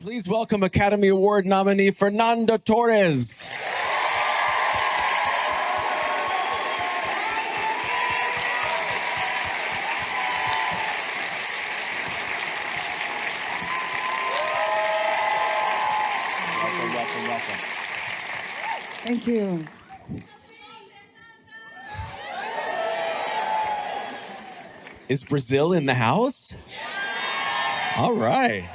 Please welcome Academy Award nominee Fernanda Torres. Welcome. Thank you. Is Brazil in the house? All right.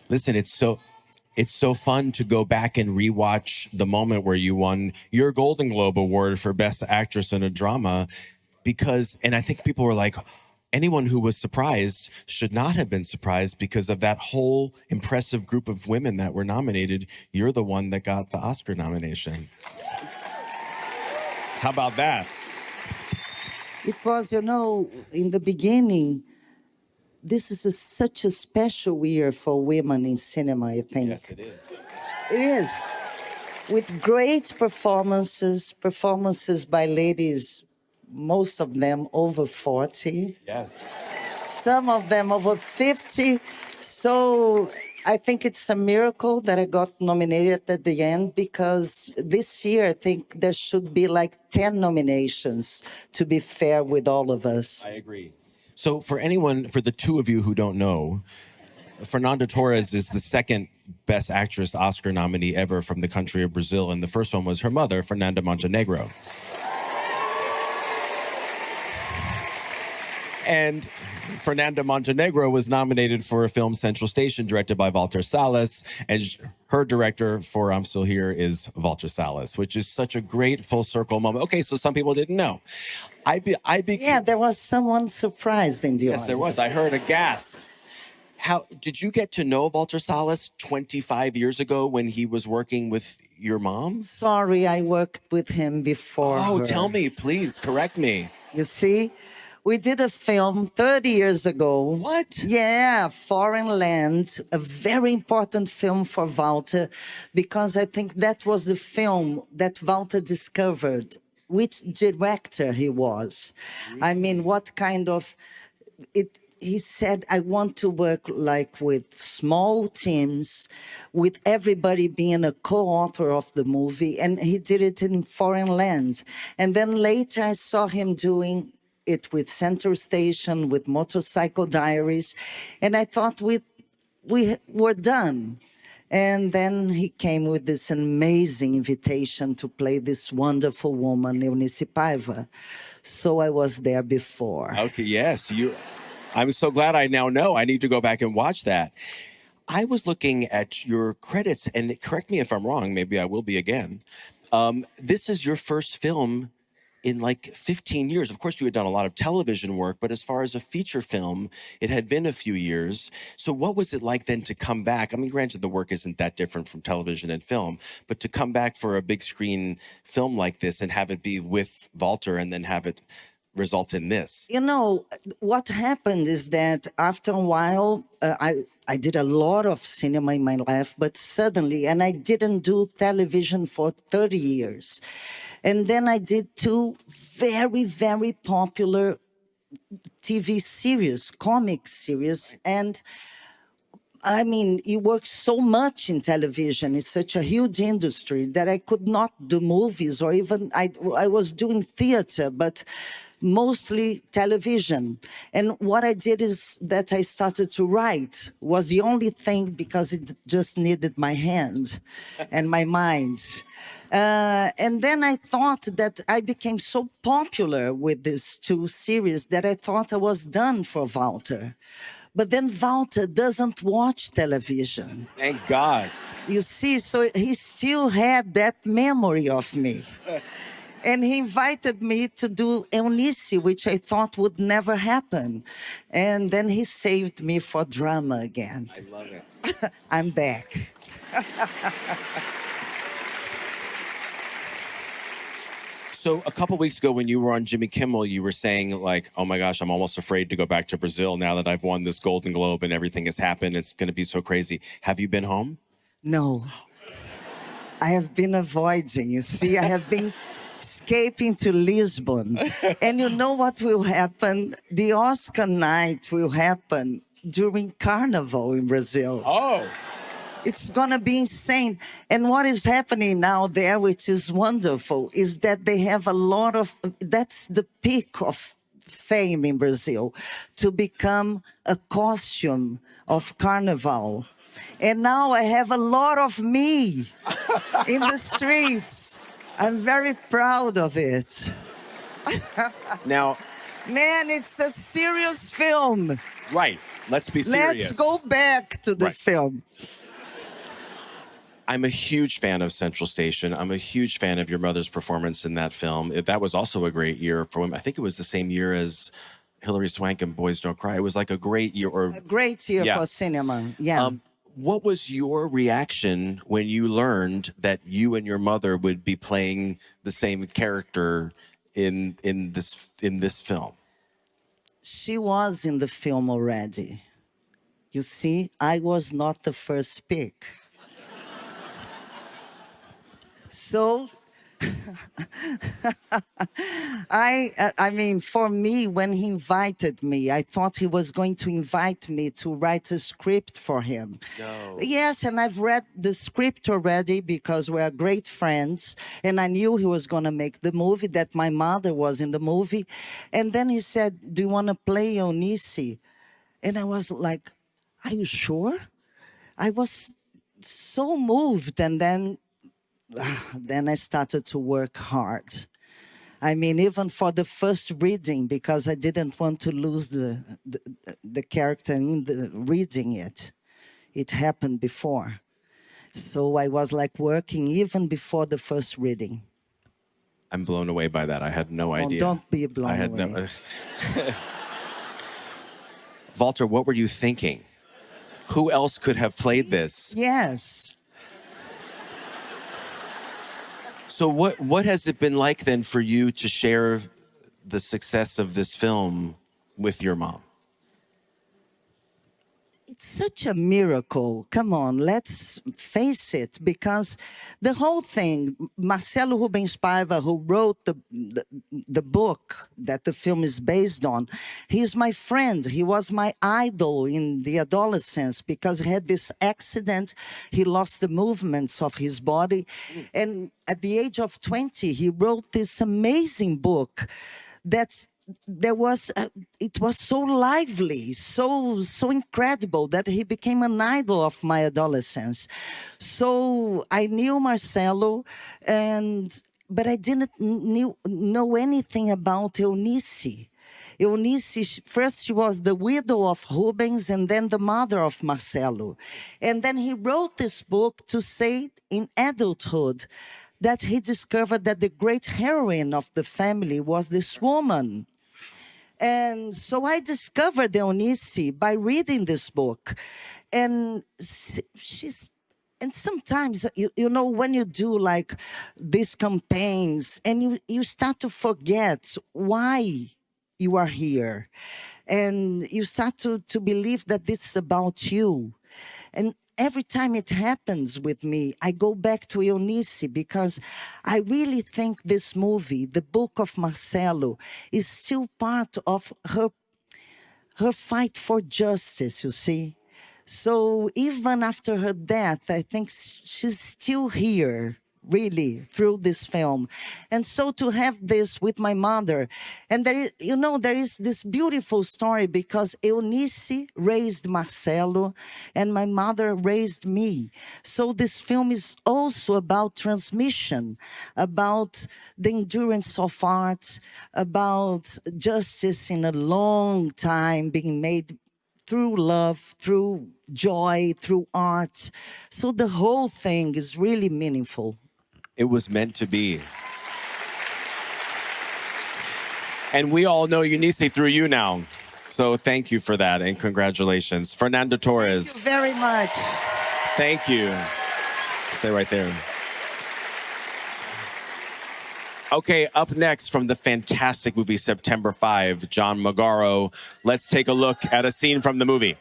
Listen, it's so fun to go back and rewatch the moment where you won your Golden Globe Award for Best Actress in a Drama and I think people were like, anyone who was surprised should not have been surprised because of that whole impressive group of women that were nominated. You're the one that got the Oscar nomination. How about that? It was, in the beginning, this is such a special year for women in cinema, I think. Yes, it is. It is. With great performances by ladies, most of them over 40. Yes. Some of them over 50. So I think it's a miracle that I got nominated at the end, because this year I think there should be like 10 nominations to be fair with all of us. I agree. So for the two of you who don't know, Fernanda Torres is the second Best Actress Oscar nominee ever from the country of Brazil, and the first one was her mother, Fernanda Montenegro. And Fernanda Montenegro was nominated for a film, Central Station, directed by Walter Salles, and her director for I'm Still Here is Walter Salles, which is such a great full circle moment. Okay, so some people didn't know. Yeah, there was someone surprised in the audience. Yes, there was. I heard a gasp. How did you get to know Walter Salles 25 years ago when he was working with your mom? Sorry, I worked with him before. Oh, her. Tell me, please, correct me. You see? We did a film 30 years ago. What? Yeah, Foreign Land, a very important film for Walter, because I think that was the film that Walter discovered which director he was. I mean, what kind of... He said, I want to work like with small teams, with everybody being a co-author of the movie, and he did it in Foreign Land. And then later I saw him doing it with Central Station, with Motorcycle Diaries, and I thought we were done. And then he came with this amazing invitation to play this wonderful woman, Eunice Paiva. So I was there before. Okay, yes. I'm so glad I now know. I need to go back and watch that. I was looking at your credits, and correct me if I'm wrong, maybe I will be again. This is your first film in like 15 years. Of course, you had done a lot of television work, but as far as a feature film, it had been a few years. So what was it like then to come back? I mean, granted, the work isn't that different from television and film, but to come back for a big screen film like this and have it be with Walter and then have it result in this? What happened is that after a while, I did a lot of cinema in my life, but suddenly, and I didn't do television for 30 years. And then I did two very, very popular TV series, comic series. And I mean, you work so much in television. It's such a huge industry that I could not do movies, or even I was doing theater, but mostly television. And what I did is that I started to write. Was the only thing, because it just needed my hand and my mind. And then I thought that I became so popular with these two series that I thought I was done for Walter. But then Walter doesn't watch television. Thank God. You see, so he still had that memory of me. And he invited me to do Eunice, which I thought would never happen. And then he saved me for drama again. I love it. I'm back. So a couple weeks ago when you were on Jimmy Kimmel, you were saying like, oh my gosh, I'm almost afraid to go back to Brazil now that I've won this Golden Globe and everything has happened. It's going to be so crazy. Have you been home? No. I have been avoiding, you see. I have been escaping to Lisbon. And you know what will happen? The Oscar night will happen during Carnival in Brazil. Oh. It's gonna be insane. And what is happening now there, which is wonderful, is that they have a lot of, that's the peak of fame in Brazil, to become a costume of Carnival. And now I have a lot of me in the streets. I'm very proud of it. Now, Man, it's a serious film. right, let's be serious. Let's go back to the film. I'm a huge fan of Central Station. I'm a huge fan of your mother's performance in that film. That was also a great year for women. I think it was the same year as Hilary Swank and Boys Don't Cry. It was like a great year. A great year for cinema, yeah. What was your reaction when you learned that you and your mother would be playing the same character in this film? She was in the film already. You see, I was not the first pick. So, I mean, for me, when he invited me, I thought he was going to invite me to write a script for him. No. Yes, and I've read the script already because we're great friends, and I knew he was going to make the movie, that my mother was in the movie. And then he said, do you want to play Eunice? And I was like, are you sure? I was so moved, and then I started to work hard. I mean, even for the first reading, because I didn't want to lose the character in the reading it. It happened before. So I was like working even before the first reading. I'm blown away by that. I had no idea. Don't be blown away. No... Walter, what were you thinking? Who else could have played this? Yes. So what has it been like then for you to share the success of this film with your mom? It's such a miracle. Come on, let's face it, because the whole thing, Marcelo Rubens Paiva, who wrote the book that the film is based on, he's my friend. He was my idol in the adolescence because he had this accident. He lost the movements of his body. And at the age of 20, he wrote this amazing book that's it was so lively, so incredible that he became an idol of my adolescence. So I knew Marcelo, but I didn't know anything about Eunice. Eunice, first she was the widow of Rubens and then the mother of Marcelo. And then he wrote this book to say in adulthood that he discovered that the great heroine of the family was this woman. And so I discovered Eunice by reading this book. And and sometimes, you know, when you do like these campaigns and you start to forget why you are here. And you start to believe that this is about you. And every time it happens with me, I go back to Eunice because I really think this movie, the book of Marcelo, is still part of her fight for justice, you see. So even after her death, I think she's still here, really, through this film. And so to have this with my mother, and there is this beautiful story because Eunice raised Marcelo and my mother raised me. So this film is also about transmission, about the endurance of art, about justice in a long time being made through love, through joy, through art. So the whole thing is really meaningful. It was meant to be. And we all know Eunice through you now. So thank you for that and congratulations. Fernanda Torres. Thank you very much. Thank you. Stay right there. Okay, up next from the fantastic movie September 5, John Magaro. Let's take a look at a scene from the movie.